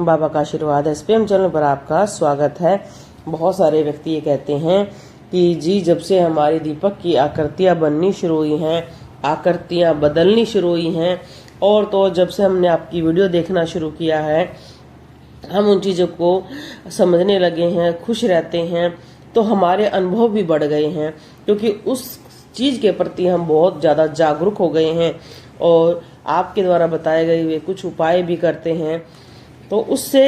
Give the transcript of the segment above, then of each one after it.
बाबा का आशीर्वाद है। एसपीएम चैनल पर आपका स्वागत है। बहुत सारे व्यक्ति ये कहते हैं कि जी जब से हमारी दीपक की आकृतियां बननी शुरू हुई हैं, आकृतियां बदलनी शुरू हुई हैं, और तो जब से हमने आपकी वीडियो देखना शुरू किया है, हम उन चीज़ों को समझने लगे हैं, खुश रहते हैं, तो हमारे अनुभव भी बढ़ गए हैं, क्योंकि उस चीज़ के प्रति हम बहुत ज़्यादा जागरूक हो गए हैं और आपके द्वारा बताए गए हुए कुछ उपाय भी करते हैं। तो उससे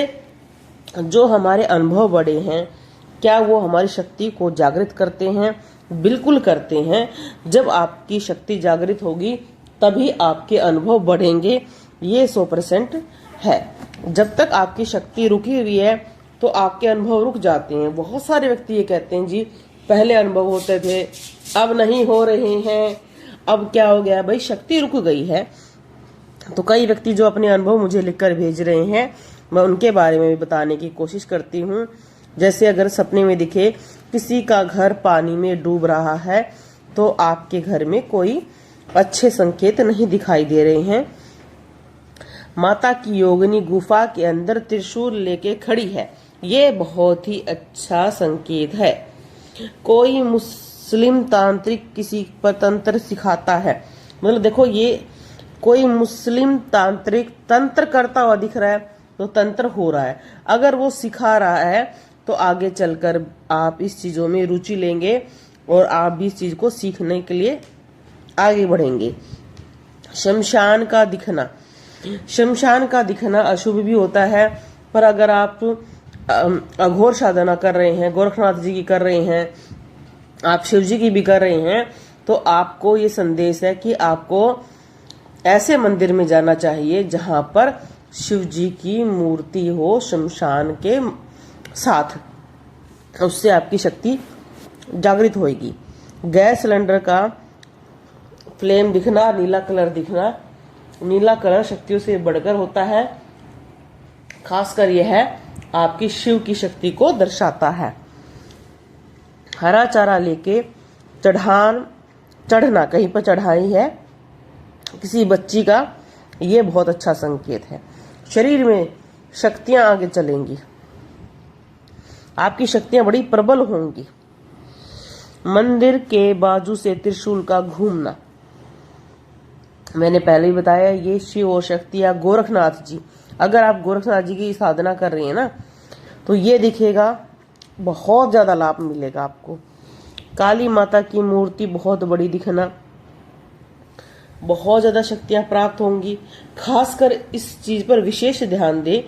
जो हमारे अनुभव बढ़े हैं, क्या वो हमारी शक्ति को जागृत करते हैं? बिल्कुल करते हैं। जब आपकी शक्ति जागृत होगी तभी आपके अनुभव बढ़ेंगे, ये 100% है। जब तक आपकी शक्ति रुकी हुई है तो आपके अनुभव रुक जाते हैं। बहुत सारे व्यक्ति ये कहते हैं जी पहले अनुभव होते थे, अब नहीं हो रहे हैं, अब क्या हो गया? भाई शक्ति रुक गई है। तो कई व्यक्ति जो अपने अनुभव मुझे लिखकर भेज रहे हैं, मैं उनके बारे में भी बताने की कोशिश करती हूँ। जैसे अगर सपने में दिखे किसी का घर पानी में डूब रहा है तो आपके घर में कोई अच्छे संकेत नहीं दिखाई दे रहे हैं। माता की योगिनी गुफा के अंदर त्रिशूल लेके खड़ी है, ये बहुत ही अच्छा संकेत है। कोई मुस्लिम तांत्रिक किसी पर तंत्र सिखाता है, मतलब देखो ये कोई मुस्लिम तांत्रिक तंत्र करता हुआ दिख रहा है तो तंत्र हो रहा है। अगर वो सिखा रहा है तो आगे चलकर आप इस चीजों में रुचि लेंगे और आप भी इस चीज को सीखने के लिए आगे बढ़ेंगे। शमशान का दिखना, शमशान का दिखना अशुभ भी होता है, पर अगर आप अघोर साधना कर रहे हैं, गोरखनाथ जी की कर रहे हैं, आप शिव जी की भी कर रहे हैं, तो आपको ये संदेश है कि आपको ऐसे मंदिर में जाना चाहिए जहां पर शिव जी की मूर्ति हो शमशान के साथ, उससे आपकी शक्ति जागृत होगी। गैस सिलेंडर का फ्लेम दिखना, नीला कलर दिखना, नीला कलर शक्तियों से बढ़कर होता है, खासकर यह है आपकी शिव की शक्ति को दर्शाता है। हरा चारा लेके चढ़ना, कहीं पर चढ़ाई है किसी बच्ची का, ये बहुत अच्छा संकेत है। शरीर में शक्तियां आगे चलेंगी, आपकी शक्तियां बड़ी प्रबल होंगी। मंदिर के बाजू से त्रिशूल का घूमना, मैंने पहले ही बताया ये शिव और शक्ति या गोरखनाथ जी, अगर आप गोरखनाथ जी की साधना कर रही हैं ना तो ये दिखेगा, बहुत ज्यादा लाभ मिलेगा आपको। काली माता की मूर्ति बहुत बड़ी दिखना, बहुत ज्यादा शक्तियां प्राप्त होंगी। खासकर इस चीज पर विशेष ध्यान दें,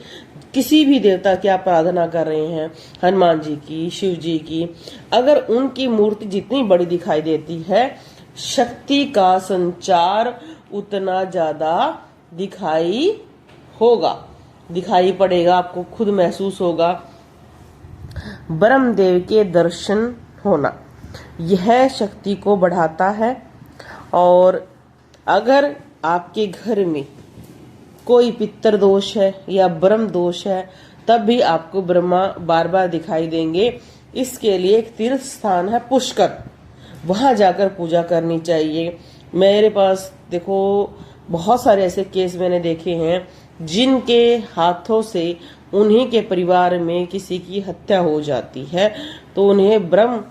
किसी भी देवता की आप आराधना कर रहे हैं, हनुमान जी की, शिव जी की, अगर उनकी मूर्ति जितनी बड़ी दिखाई देती है, शक्ति का संचार उतना ज्यादा दिखाई पड़ेगा, आपको खुद महसूस होगा। ब्रह्मदेव के दर्शन होना, यह शक्ति को बढ़ाता है। और अगर आपके घर में कोई पितर दोष है या ब्रह्म दोष है, तब भी आपको ब्रह्मा बार बार दिखाई देंगे। इसके लिए एक तीर्थ स्थान है पुष्कर, वहां जाकर पूजा करनी चाहिए। मेरे पास देखो बहुत सारे ऐसे केस मैंने देखे हैं जिनके हाथों से उन्हीं के परिवार में किसी की हत्या हो जाती है, तो उन्हें ब्रह्म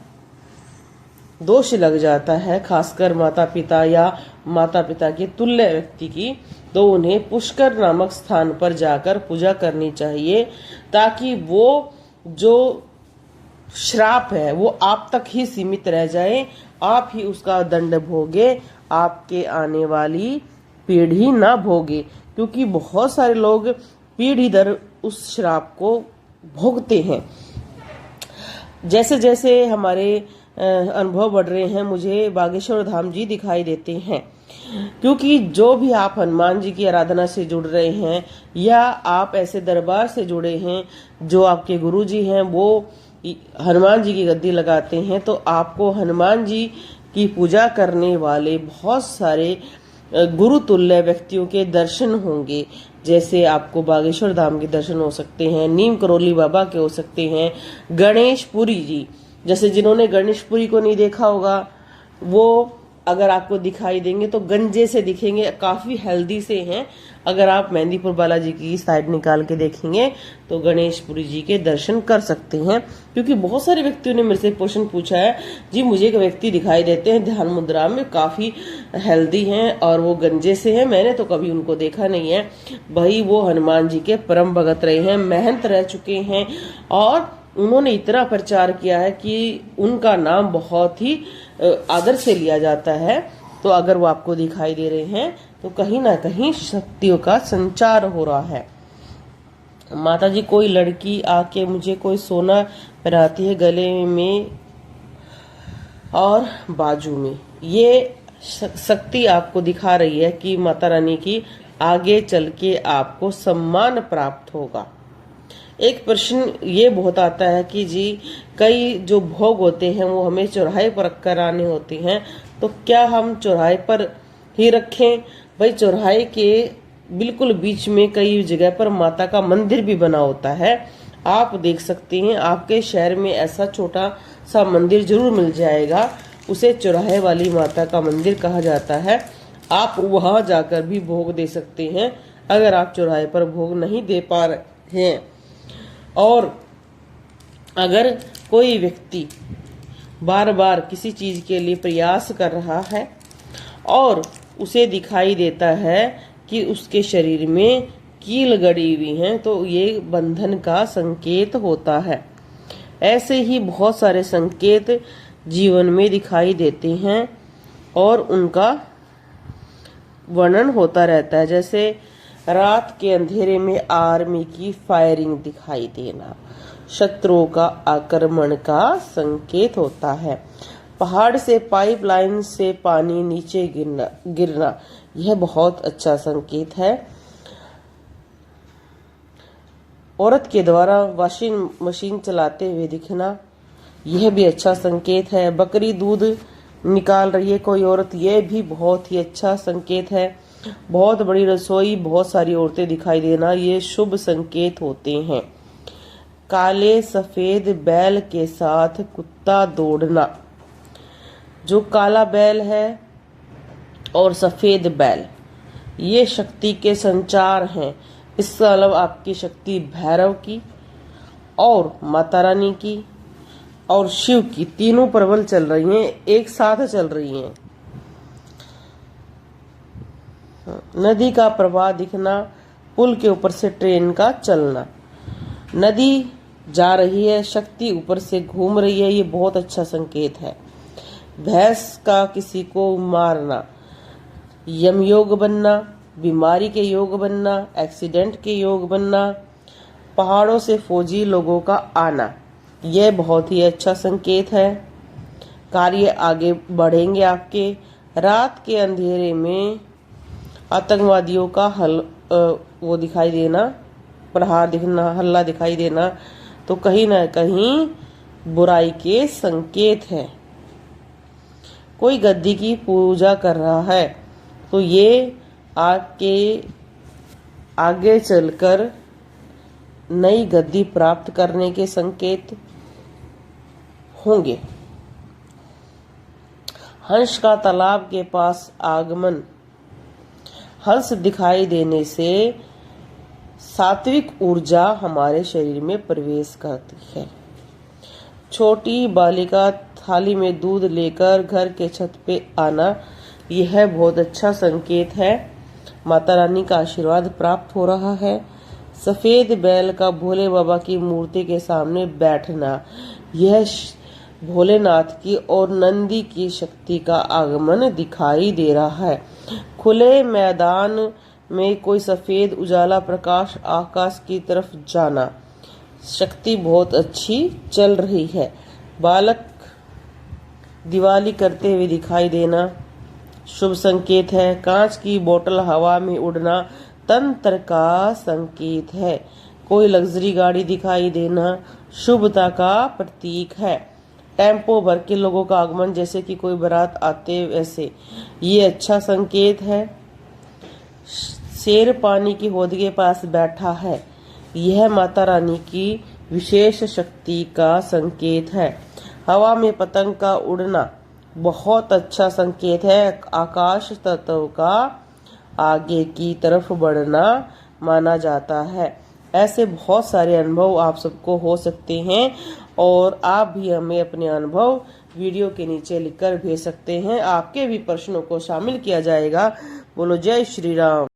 दोष लग जाता है, खासकर माता पिता या माता पिता के तुल्य व्यक्ति की, तो उन्हें पुष्कर नामक स्थान पर जाकर पूजा करनी चाहिए, ताकि वो जो श्राप है वो आप तक ही सीमित रह जाए, आप ही उसका दंड भोगे, आपके आने वाली पीढ़ी ना भोगे। क्योंकि बहुत सारे लोग पीढ़ी दर उस श्राप को भोगते हैं। जैसे जैसे हमारे अनुभव बढ़ रहे हैं, मुझे बागेश्वर धाम जी दिखाई देते हैं, क्योंकि जो भी आप हनुमान जी की आराधना से जुड़ रहे हैं या आप ऐसे दरबार से जुड़े हैं जो आपके गुरु जी हैं, वो हनुमान जी की गद्दी लगाते हैं, तो आपको हनुमान जी की पूजा करने वाले बहुत सारे गुरु तुल्य व्यक्तियों के दर्शन होंगे। जैसे आपको बागेश्वर धाम के दर्शन हो सकते हैं, नीम करोली बाबा के हो सकते हैं, गणेशपुरी जी, जैसे जिन्होंने गणेशपुरी को नहीं देखा होगा वो अगर आपको दिखाई देंगे तो गंजे से दिखेंगे, काफी हेल्दी से हैं, अगर आप मेहंदीपुर बालाजी की साइड निकाल के देखेंगे तो गणेशपुरी जी के दर्शन कर सकते हैं। क्योंकि बहुत सारे व्यक्तियों ने मेरे से क्वेश्चन पूछा है, जी मुझे एक व्यक्ति दिखाई देते हैं ध्यान मुद्रा में, काफी हेल्दी हैं और वो गंजे से हैं, मैंने तो कभी उनको देखा नहीं है। भाई वो हनुमान जी के परम भगत रहे हैं, महंत रह चुके हैं और उन्होंने इतना प्रचार किया है कि उनका नाम बहुत ही आदर से लिया जाता है। तो अगर वो आपको दिखाई दे रहे हैं तो कहीं ना कहीं शक्तियों का संचार हो रहा है। माता जी कोई लड़की आके मुझे कोई सोना पहनाती है गले में और बाजू में, ये शक्ति आपको दिखा रही है कि माता रानी की आगे चल के आपको सम्मान प्राप्त होगा। एक प्रश्न ये बहुत आता है कि जी कई जो भोग होते हैं वो हमें चौराहे पर रख कर आने होते हैं, तो क्या हम चौराहे पर ही रखें? भाई चौराहे के बिल्कुल बीच में कई जगह पर माता का मंदिर भी बना होता है, आप देख सकते हैं। आपके शहर में ऐसा छोटा सा मंदिर जरूर मिल जाएगा, उसे चौराहे वाली माता का मंदिर कहा जाता है। आप वहां जाकर भी भोग दे सकते हैं अगर आप चौराहे पर भोग नहीं दे पा रहे हैं। और अगर कोई व्यक्ति बार बार किसी चीज के लिए प्रयास कर रहा है और उसे दिखाई देता है कि उसके शरीर में कील गड़ी हुई है, तो ये बंधन का संकेत होता है। ऐसे ही बहुत सारे संकेत जीवन में दिखाई देते हैं और उनका वर्णन होता रहता है। जैसे रात के अंधेरे में आर्मी की फायरिंग दिखाई देना शत्रुओं का आक्रमण का संकेत होता है। पहाड़ से पाइपलाइन से पानी नीचे गिरना यह बहुत अच्छा संकेत है। औरत के द्वारा वॉशिंग मशीन चलाते हुए दिखना यह भी अच्छा संकेत है। बकरी दूध निकाल रही है कोई औरत, यह भी बहुत ही अच्छा संकेत है। बहुत बड़ी रसोई, बहुत सारी औरतें दिखाई देना, ये शुभ संकेत होते हैं। काले सफेद बैल के साथ कुत्ता दौड़ना, जो काला बैल है और सफेद बैल, ये शक्ति के संचार हैं। इसके अलावा आपकी शक्ति भैरव की और माता रानी की और शिव की तीनों प्रबल चल रही हैं, एक साथ चल रही हैं। नदी का प्रवाह दिखना, पुल के ऊपर से ट्रेन का चलना, नदी जा रही है, शक्ति ऊपर से घूम रही है, ये बहुत अच्छा संकेत है। भैंस का किसी को मारना, यमयोग बनना, बीमारी के योग बनना, एक्सीडेंट के योग बनना, पहाड़ों से फौजी लोगों का आना, यह बहुत ही अच्छा संकेत है। कार्य आगे बढ़ेंगे आपके। रात के अंधेरे में आतंकवादियों का वो दिखाई देना, प्रहार दिखना, हल्ला दिखाई देना, तो कहीं ना कहीं बुराई के संकेत है। कोई गद्दी की पूजा कर रहा है तो ये आपके आगे चलकर नई गद्दी प्राप्त करने के संकेत होंगे। हंस का तालाब के पास आगमन, हंस दिखाई देने से सात्विक ऊर्जा हमारे शरीर में प्रवेश करती है। छोटी बालिका थाली में दूध लेकर घर के छत पे आना, यह बहुत अच्छा संकेत है। माता रानी का आशीर्वाद प्राप्त हो रहा है। सफेद बैल का भोले बाबा की मूर्ति के सामने बैठना, यह भोलेनाथ की और नंदी की शक्ति का आगमन दिखाई दे रहा है। खुले मैदान में कोई सफेद उजाला प्रकाश आकाश की तरफ जाना, शक्ति बहुत अच्छी चल रही है। बालक दिवाली करते हुए दिखाई देना शुभ संकेत है। कांच की बोतल हवा में उड़ना तंत्र का संकेत है। कोई लग्जरी गाड़ी दिखाई देना शुभता का प्रतीक है। टेम्पो भर के लोगों का आगमन, जैसे कि कोई बारात आते वैसे, ये अच्छा संकेत है। शेर पानी की हौद के पास बैठा है, यह माता रानी की विशेष शक्ति का संकेत है। हवा में पतंग का उड़ना बहुत अच्छा संकेत है। आकाश तत्व का आगे की तरफ बढ़ना माना जाता है। ऐसे बहुत सारे अनुभव आप सबको हो सकते हैं और आप भी हमें अपने अनुभव वीडियो के नीचे लिखकर भेज सकते हैं। आपके भी प्रश्नों को शामिल किया जाएगा। बोलो जय श्री राम।